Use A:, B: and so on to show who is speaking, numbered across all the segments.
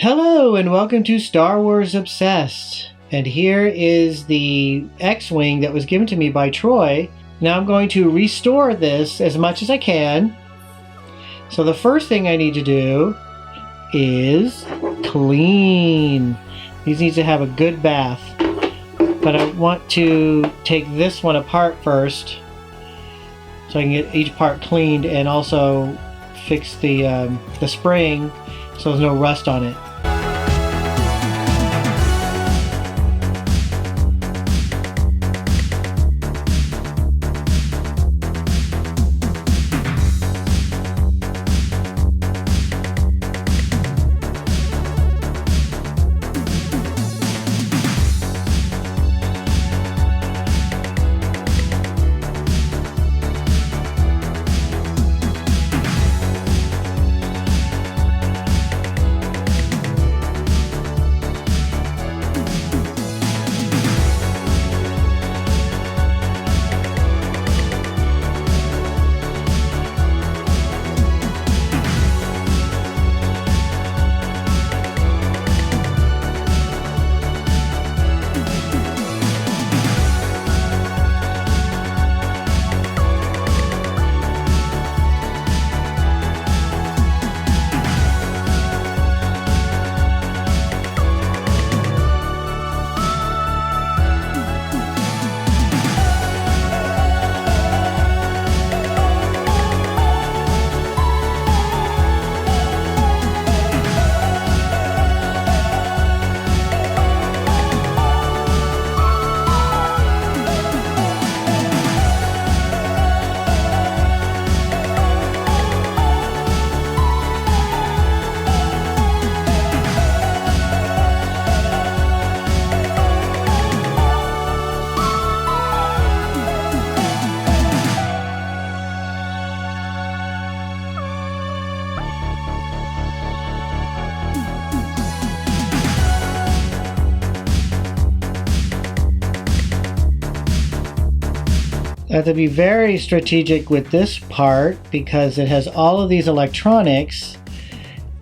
A: Hello and welcome to Star Wars Obsessed. And here is the X-Wing that was given to me by Troy. Now I'm going to restore this as much as I can. So the first thing I need to do is clean. These need to have a good bath. But I want to take this one apart first so I can get each part cleaned and also fix the spring so there's no rust on it. I have to be very strategic with this part because it has all of these electronics,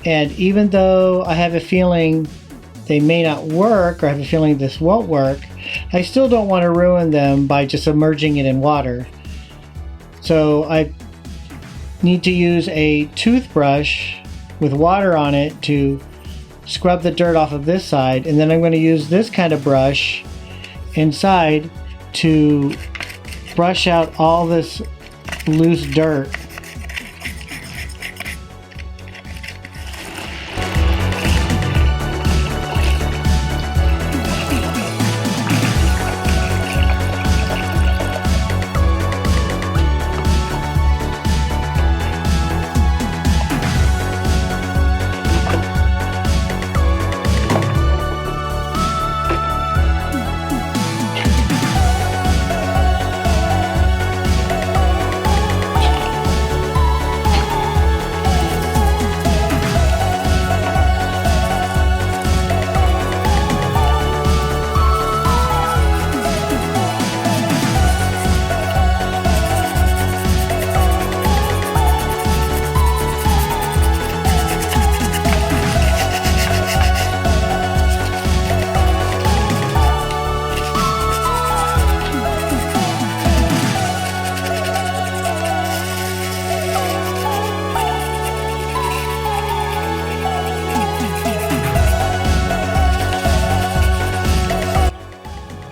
A: and even though I have a feeling they may not work, or I have a feeling this won't work, I still don't want to ruin them by just submerging it in water. So I need to use a toothbrush with water on it to scrub the dirt off of this side, and then I'm going to use this kind of brush inside to brush out all this loose dirt.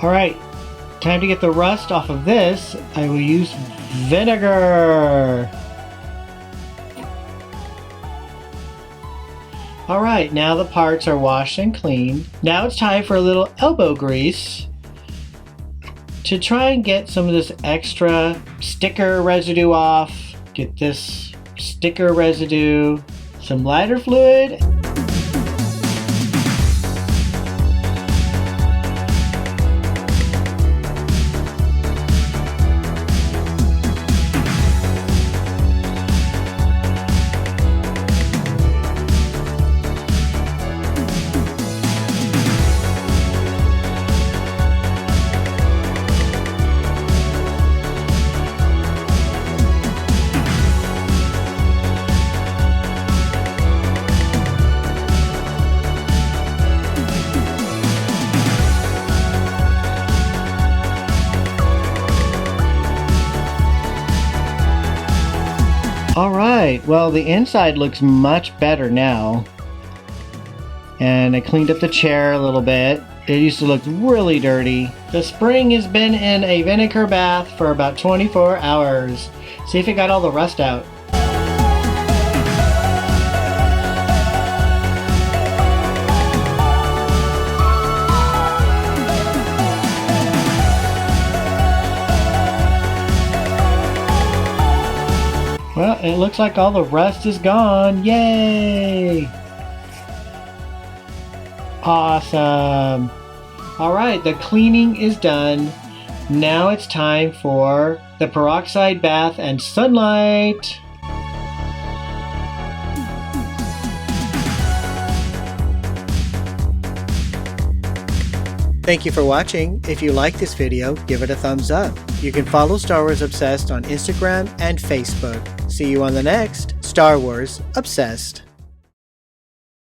A: Alright, time to get the rust off of this. I will use vinegar. Alright, now the parts are washed and cleaned. Now it's time for a little elbow grease to try and get some of this extra sticker residue off. Get this sticker residue, some lighter fluid. Alright, well the inside looks much better now. And I cleaned up the chair a little bit. It used to look really dirty. The spring has been in a vinegar bath for about 24 hours. See if it got all the rust out. Well, it looks like all the rust is gone. Yay! Awesome. Alright, the cleaning is done. Now it's time for the peroxide bath and sunlight. Thank you for watching. If you like this video, give it a thumbs up. You can follow Star Wars Obsessed on Instagram and Facebook. See you on the next Star Wars Obsessed.